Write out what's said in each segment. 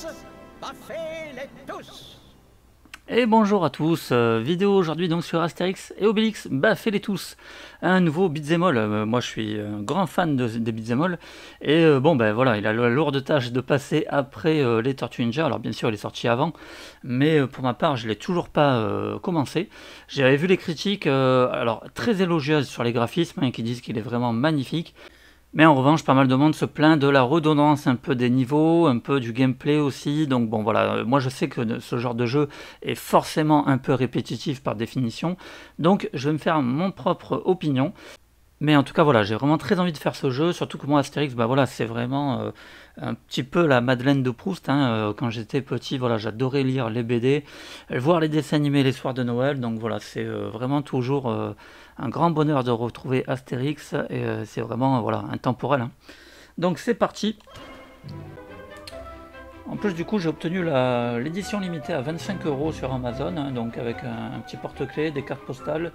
Astérix, baffez-les tous. Et bonjour à tous, vidéo aujourd'hui donc sur Astérix et Obélix, baffez-les tous, un nouveau beat'em all. Moi je suis un grand fan des beat'em all, et bon ben voilà, il a la lourde tâche de passer après les Tortues Ninja. Alors bien sûr il est sorti avant, mais pour ma part je l'ai toujours pas commencé. J'avais vu les critiques, alors très élogieuses sur les graphismes, qui disent qu'il est vraiment magnifique. Mais en revanche, pas mal de monde se plaint de la redondance un peu des niveaux, un peu du gameplay aussi. Donc bon voilà, moi je sais que ce genre de jeu est forcément un peu répétitif par définition. Donc je vais me faire mon propre opinion. Mais en tout cas voilà, j'ai vraiment très envie de faire ce jeu, surtout que moi Astérix, bah voilà, c'est vraiment un petit peu la Madeleine de Proust. Quand j'étais petit, voilà, j'adorais lire les BD, voir les dessins animés les soirs de Noël. Donc voilà, c'est vraiment toujours un grand bonheur de retrouver Astérix, et c'est vraiment voilà, intemporel. Donc c'est parti. En plus du coup j'ai obtenu l'édition limitée à 25 € sur Amazon, donc avec un petit porte-clés, des cartes postales.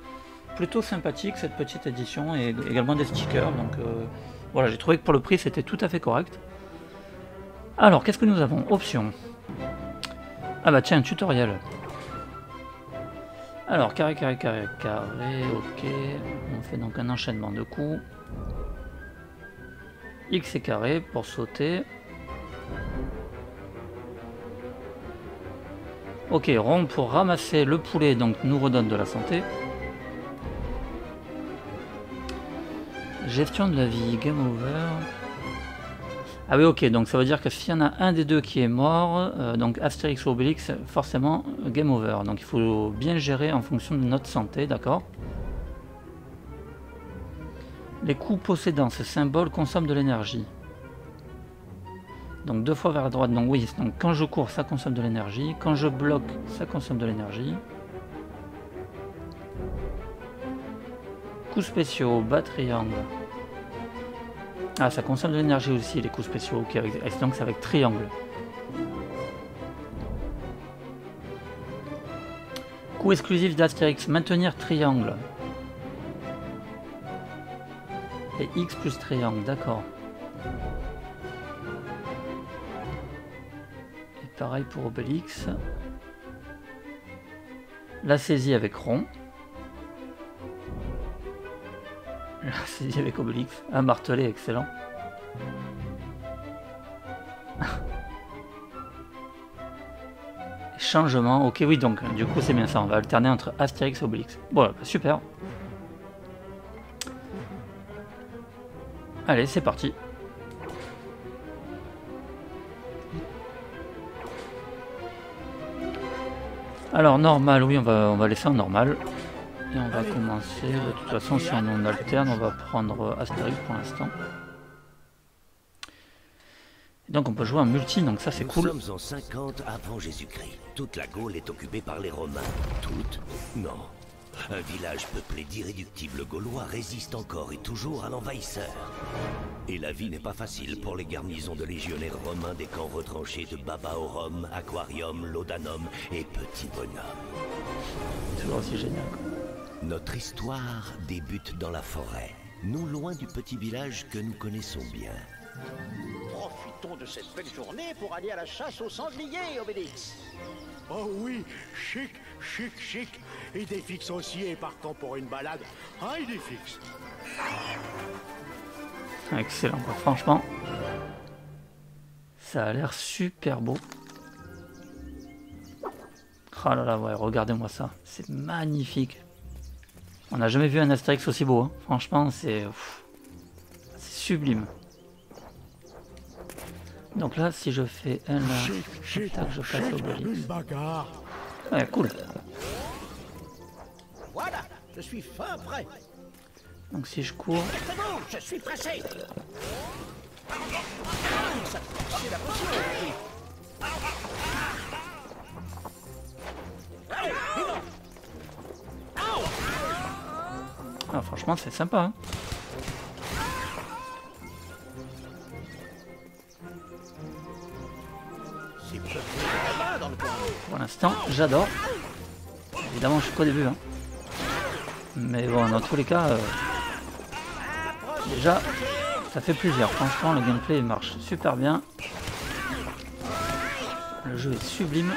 Plutôt sympathique cette petite édition, et également des stickers, donc voilà, j'ai trouvé que pour le prix c'était tout à fait correct. Alors qu'est-ce que nous avons? Options. Ah bah tiens, tutoriel. Alors carré, carré, carré, carré, ok. On fait donc un enchaînement de coups. X et carré pour sauter. Ok, rond pour ramasser le poulet, donc nous redonne de la santé. Gestion de la vie, game over. Ah oui, ok, donc ça veut dire que s'il y en a un des deux qui est mort, donc Astérix ou Obélix, forcément game over. Donc il faut bien gérer en fonction de notre santé, d'accord. Les coups possédant ce symbole consomment de l'énergie. Donc 2 fois vers la droite, donc oui, donc quand je cours ça consomme de l'énergie, quand je bloque ça consomme de l'énergie. Coups spéciaux, bas triangle. Ah, ça consomme de l'énergie aussi, les coups spéciaux. Ok, donc c'est avec triangle. Coup exclusif d'Astérix, maintenir triangle. Et X plus triangle, d'accord. Et pareil pour Obélix. La saisie avec rond. La saisie avec Obélix. Un martelet, excellent. Changement, ok, oui, donc du coup c'est bien ça, on va alterner entre Astérix et Obélix. Bon, super. Allez, c'est parti. Alors normal, oui, on va laisser en normal. Et on va commencer, de toute façon si on alterne, on va prendre Astérix pour l'instant. Donc on peut jouer en multi, donc ça c'est cool. Nous sommes en 50 avant Jésus-Christ. Toute la Gaule est occupée par les Romains. Toute? Non. Un village peuplé d'irréductibles Gaulois résiste encore et toujours à l'envahisseur. Et la vie n'est pas facile pour les garnisons de légionnaires romains des camps retranchés de Babaorum, Aquarium, Laudanum et Petit Bonhomme. C'est aussi génial, quoi. Notre histoire débute dans la forêt, non loin du petit village que nous connaissons bien. Profitons de cette belle journée pour aller à la chasse aux sangliers, Obélix. Oh oui, chic, chic, chic. Idéfix aussi est partant pour une balade. Ah, Idéfix. Excellent, quoi. Franchement. Ça a l'air super beau. Oh là là, ouais, regardez-moi ça. C'est magnifique. On n'a jamais vu un Astérix aussi beau, hein. Franchement, c'est sublime. Donc là, si je fais un là, je passe au Obélix. Ouais, cool. Voilà, je suis fin prêt. Donc si je cours... C'est bon, je suis pressé. C'est la potion, oui. Allez, vivons. Ah, franchement, c'est sympa, hein. Pour l'instant, j'adore. Évidemment, je suis qu'au début, hein. Mais bon, dans tous les cas, déjà, ça fait plaisir. Franchement, le gameplay marche super bien. Le jeu est sublime.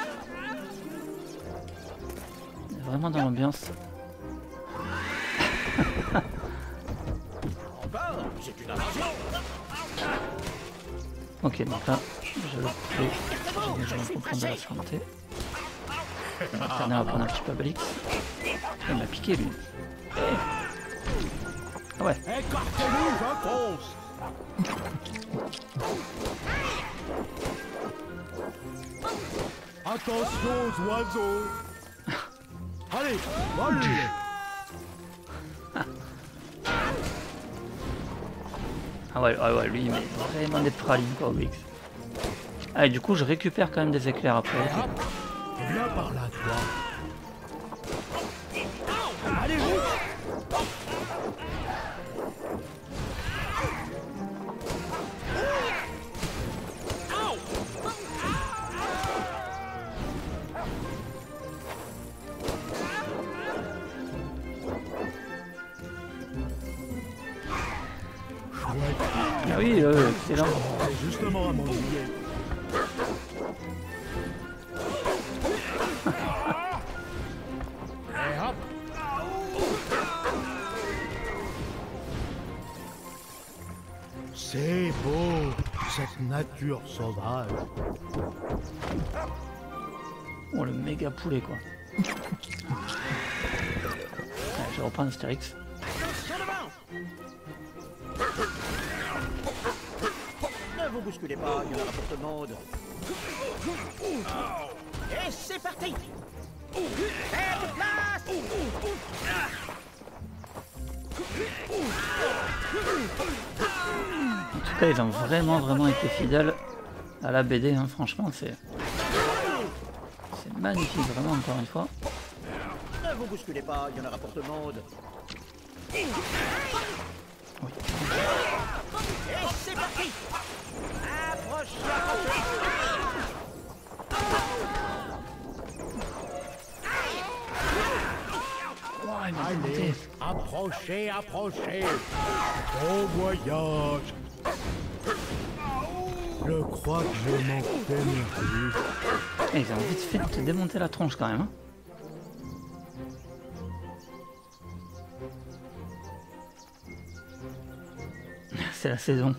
On est vraiment dans l'ambiance. Encore, c'est une invasion. Ok, donc là, je vais comprendre de la santé. Alterner va prendre un petit peu Obélix. Il m'a piqué lui. Ah ouais. Écartez-vous, je fonce. Attention aux oiseaux. Allez, vole. Ah ouais, lui il met vraiment des pralines quoi, Obélix. Ah et du coup je récupère quand même des éclairs après. Viens par là, toi. Allez, vite. Ah oui, excellent. C'est justement à mon idée. Et hop. C'est beau, cette nature sauvage. Oh le méga poulet quoi. Allez, je reprends Astérix. Attention devant. Ne vous bousculez pas, il y en aura pour tout le monde. Et c'est parti. Faites place. En tout cas ils ont vraiment été fidèles à la BD, hein. Franchement c'est magnifique vraiment encore une fois. Ne vous bousculez pas, il y en aura pour tout le monde. Oui. Et c'est parti. Approchez. Oh, il m'a Allez, monté. approchez, approchez. Bon voyage. Je crois que je m'en énervé. Eh, ils ont vite fait de te démonter la tronche quand même. Hein. C'est la saison.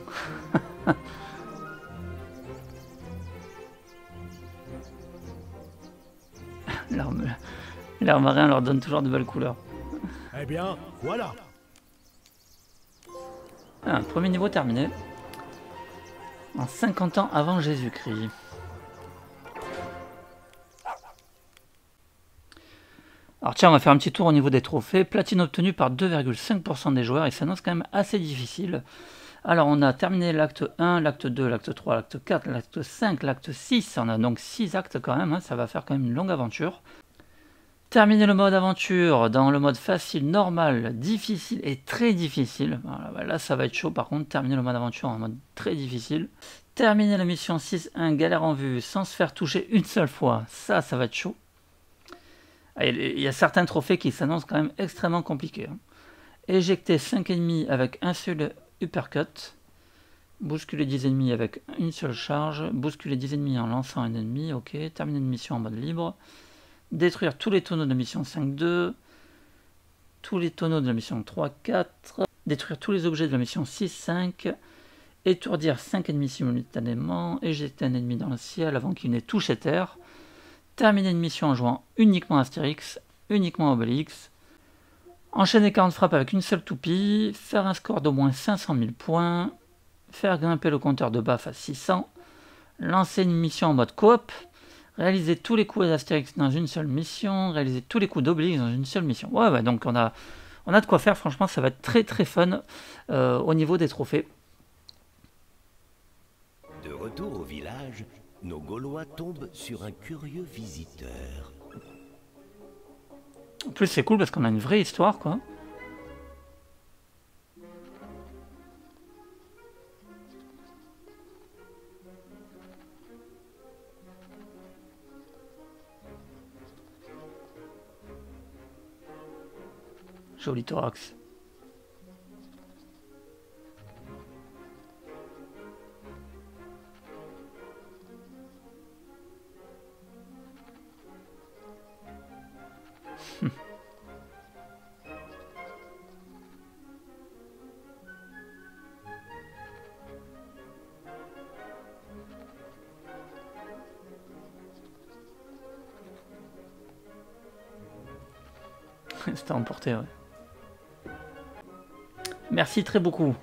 Les marins leur donnent toujours de belles couleurs. Eh bien, voilà. Ah, premier niveau terminé. En 50 ans avant Jésus-Christ. Alors tiens, on va faire un petit tour au niveau des trophées. Platine obtenue par 2,5% des joueurs et ça s'annonce quand même assez difficile. Alors on a terminé l'acte 1, l'acte 2, l'acte 3, l'acte 4, l'acte 5, l'acte 6. On a donc 6 actes quand même, hein. Ça va faire quand même une longue aventure. Terminer le mode aventure dans le mode facile, normal, difficile et très difficile. Voilà, bah là ça va être chaud par contre, terminer le mode aventure en mode très difficile. Terminer la mission 6.1, galère en vue, sans se faire toucher une seule fois, ça va être chaud. Il y a certains trophées qui s'annoncent quand même extrêmement compliqués. Hein. Éjecter 5 ennemis avec un seul uppercut. Bousculer 10 ennemis avec une seule charge. Bousculer 10 ennemis en lançant un ennemi. Ok. Terminer une mission en mode libre. Détruire tous les tonneaux de la mission 5.2. Tous les tonneaux de la mission 3.4. Détruire tous les objets de la mission 6.5. Étourdir 5 ennemis simultanément. Éjecter un ennemi dans le ciel avant qu'il n'ait touché terre. Terminer une mission en jouant uniquement Astérix, uniquement Obélix. Enchaîner 40 frappes avec une seule toupie. Faire un score d'au moins 500 000 points. Faire grimper le compteur de BAF à 600. Lancer une mission en mode coop. Réaliser tous les coups d'Astérix dans une seule mission. Réaliser tous les coups d'Obélix dans une seule mission. Ouais, donc on a de quoi faire. Franchement, ça va être très très fun au niveau des trophées. De retour au village, nos Gaulois tombent sur un curieux visiteur. En plus, c'est cool parce qu'on a une vraie histoire, quoi. Joli thorax. C'était emporté, ouais. Merci très beaucoup.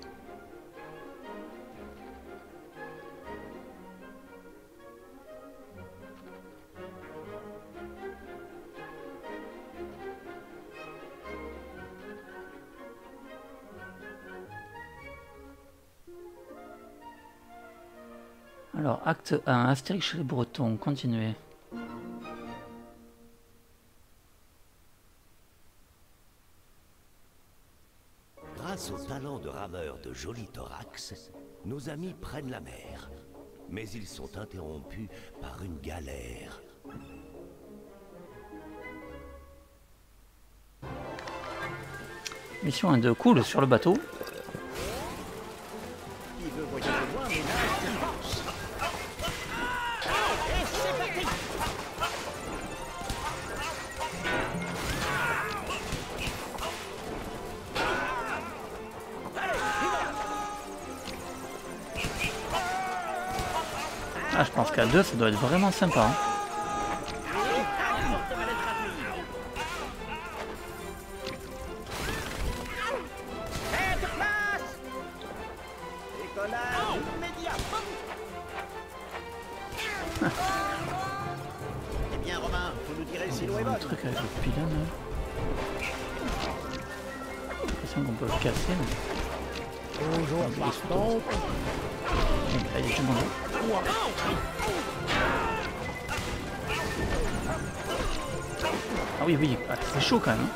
Alors, acte 1, Astérix chez les Bretons, continuez. Grâce au talent de rameur de Joli Thorax, nos amis prennent la mer. Mais ils sont interrompus par une galère. Mission 1-2, cool, sur le bateau. Il veut voyager loin, mais nage de force. Et c'est parti. Ah, je pense qu'à 2, ça doit être vraiment sympa. Hein. Eh bien, Romain, vous nous direz si l'eau est Un bonne. truc avec le pylône. J'ai l'impression qu'on peut le casser. Mais... Bonjour, partant. Donc, là, il est tout bon. Ah oui, oui, ah, c'est chaud quand même. Hein.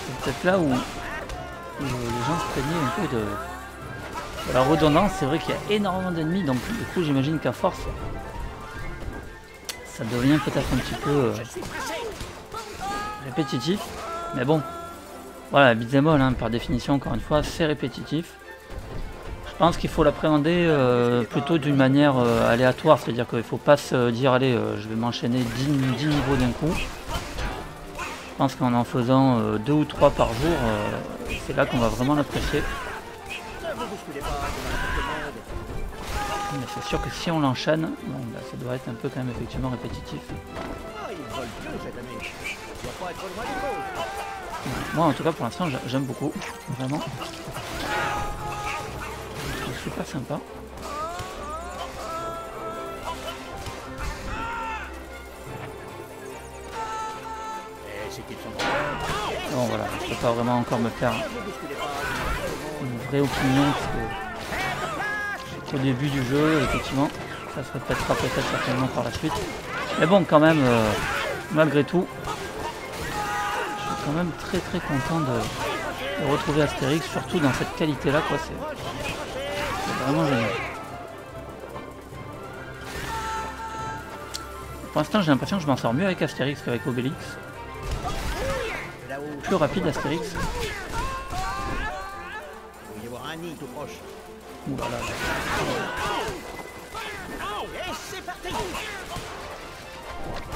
C'est peut-être là où les gens se plaignaient un peu de la redondance. C'est vrai qu'il y a énormément d'ennemis, donc du coup j'imagine qu'à force ça devient peut-être un petit peu répétitif. Mais bon, voilà, beat'em all, hein, par définition, encore une fois, c'est répétitif. Je pense qu'il faut l'appréhender plutôt d'une manière aléatoire, c'est-à-dire qu'il ne faut pas se dire allez, je vais m'enchaîner 10 niveaux d'un coup. Je pense qu'en faisant 2 ou 3 par jour, c'est là qu'on va vraiment l'apprécier. Mais c'est sûr que si on l'enchaîne, bon, bah, ça doit être un peu quand même effectivement répétitif. Ah, il vole Dieu cette année. Il doit pas être loin du cause. Moi en tout cas pour l'instant j'aime beaucoup, vraiment. C'est super sympa. Bon voilà, je peux pas vraiment encore me faire une vraie opinion parce que c'est au début du jeu, effectivement, ça se répétera peut-être certainement par la suite. Mais bon quand même, malgré tout, je suis quand même très content de retrouver Astérix, surtout dans cette qualité là quoi, c'est vraiment génial. Pour l'instant j'ai l'impression que je m'en sors mieux avec Astérix qu'avec Obélix. Plus rapide Astérix. Il va y avoir un nid tout proche. Ouh là là. Et c'est parti. Le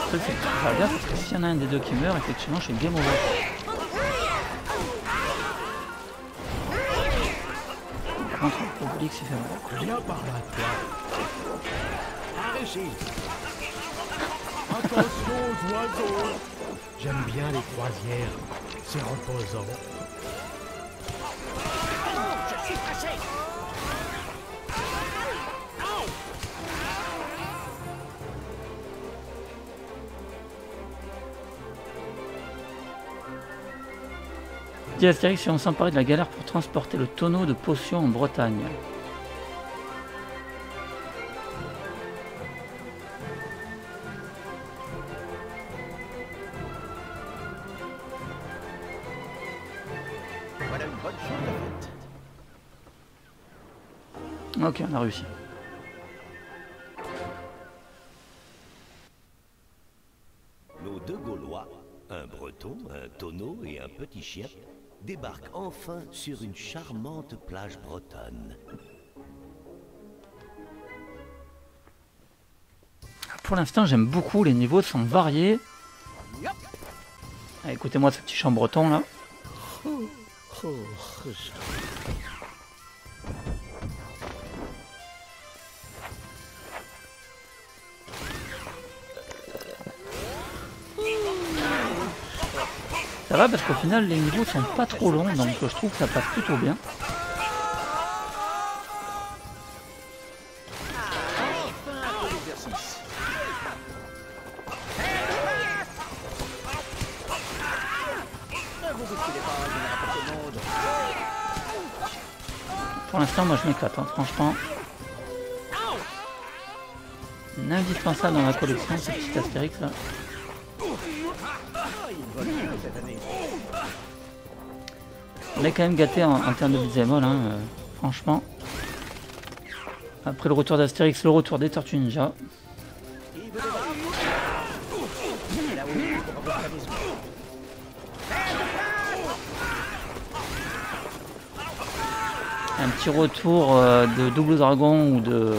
truc c'est que faut faire gaffe parce que s'il y en a un des deux qui meurt, effectivement je suis game over. Par contre Obélix il fait mal. Viens par là, toi. Arrêtez. Attention aux oiseaux. J'aime bien les croisières. C'est reposant. Je suis pressé. Dis Astérix si on s'emparait de la galère pour transporter le tonneau de potions en Bretagne. Voilà une bonne chose de faite. Ok, on a réussi. Nos deux Gaulois, un Breton, un tonneau et un petit chien, débarquent enfin sur une charmante plage bretonne. Pour l'instant j'aime beaucoup, les niveaux sont variés. Ah, écoutez-moi ce petit chant breton là. Ça va parce qu'au final les niveaux sont pas trop longs, donc je trouve que ça passe plutôt bien. Pour l'instant, moi je m'éclate, hein, franchement. Indispensable dans la collection, ce petit Astérix là. On est quand même gâté en termes de beat'em all, hein, franchement. Après le retour d'Astérix, le retour des Tortues Ninja. Un petit retour de Double Dragon ou de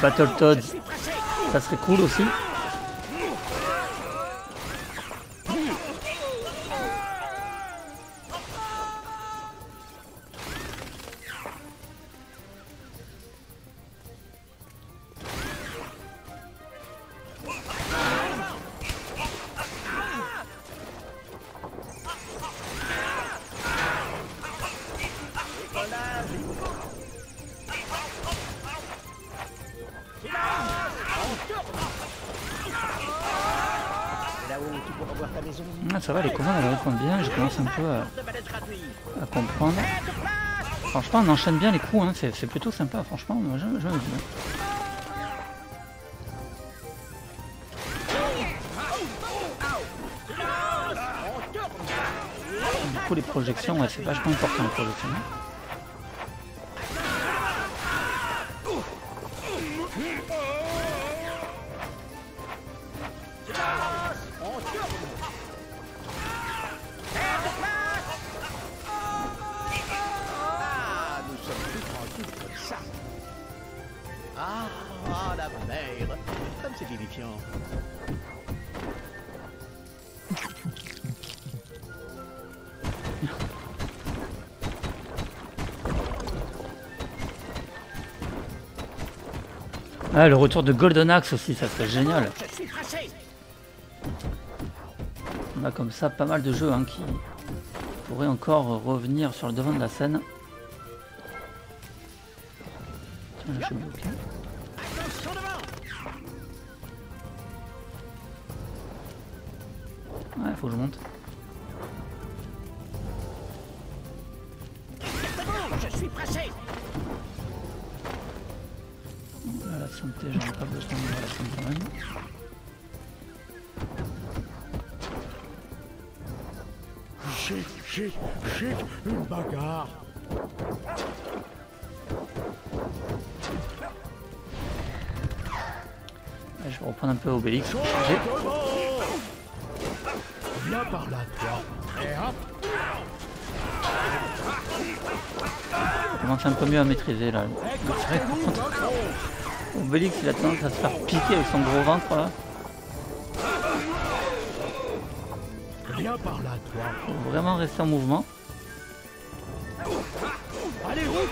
Battletoads, ça serait cool aussi. Ah, ça va, les commandes elles répondent bien, je commence un peu à comprendre. Franchement on enchaîne bien les coups, hein. C'est plutôt sympa, franchement, moi j'aime bien. Du coup les projections, ouais, c'est vachement important les projections. Ah, la mer, comme c'est vivifiant. Ah, le retour de Golden Axe aussi, ça serait génial. On a comme ça pas mal de jeux hein, qui pourraient encore revenir sur le devant de la scène. Tiens, là, je suis bloqué. Ouais, faut que je monte. Je suis pressé. Là, la santé, j'en ai pas besoin de la santé quand même. Chic, une bagarre. Là, je vais reprendre un peu Obélix. Viens par là, toi. Et hop. Je commence un peu mieux à maîtriser là. C'est vrai que par contre, Obélix il a tendance à se faire piquer avec son gros ventre là. Viens par là, toi. Faut vraiment rester en mouvement. Allez, route.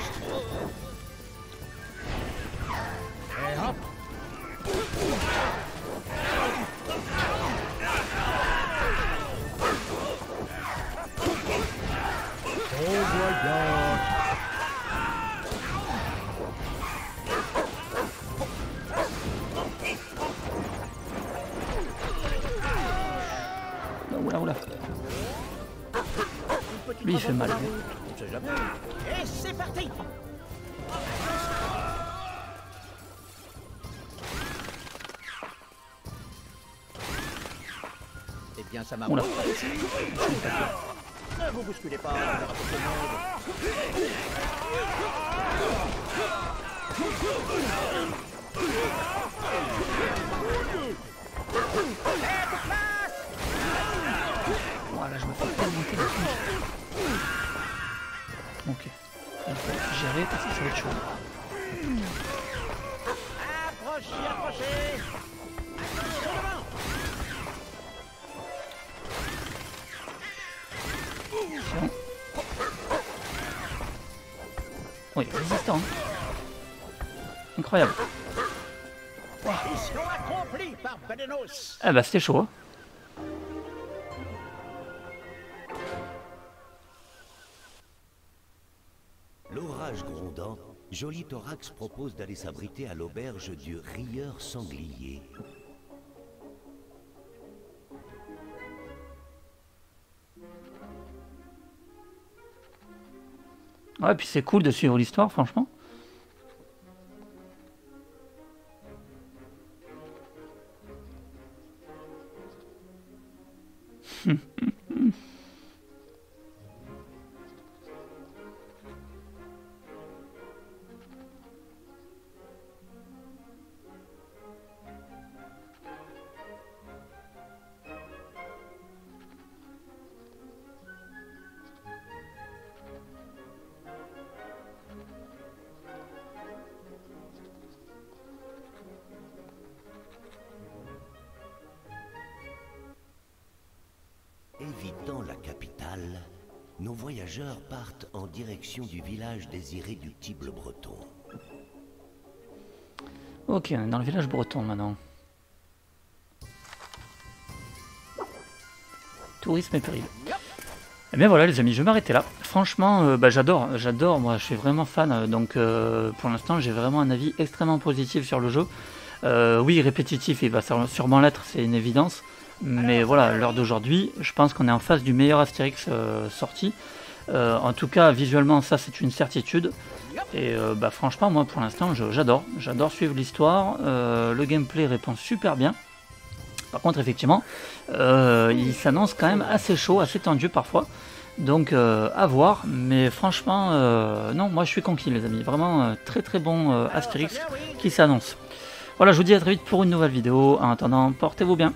Et hop. Oh, voyons. Oula, oula. Lui il fait mal. Et c'est parti. Eh bien, ça marche. Oula. Ne vous bousculez pas, on verra pour tout le monde. Voilà, je me fais pas monter la touche. Ok. Il faut gérer parce que ça va être chaud. Approchez, approchez. Attention devant. Attention. Oui, résistant. Incroyable. Mission accomplie par Balenos. Ah bah c'était chaud. Hein. L'orage grondant, Joli Thorax propose d'aller s'abriter à l'auberge du Rieur Sanglier. Ouais, puis c'est cool de suivre l'histoire, franchement. Évitant la capitale, nos voyageurs partent en direction du village des irréductibles bretons. Ok, on est dans le village breton maintenant. Tourisme et péril. Et bien voilà les amis, je vais m'arrêter là. Franchement, j'adore, moi je suis vraiment fan. Donc pour l'instant j'ai vraiment un avis extrêmement positif sur le jeu. Oui, répétitif, il va sûrement l'être, c'est une évidence. Mais voilà, à l'heure d'aujourd'hui, je pense qu'on est en face du meilleur Astérix sorti. En tout cas, visuellement, ça c'est une certitude. Et franchement, moi pour l'instant, j'adore suivre l'histoire. Le gameplay répond super bien. Par contre, effectivement, il s'annonce quand même assez chaud, assez tendu parfois. Donc, à voir. Mais franchement, non, moi je suis conquis, les amis. Vraiment, très très bon Astérix qui s'annonce. Voilà, je vous dis à très vite pour une nouvelle vidéo. En attendant, portez-vous bien.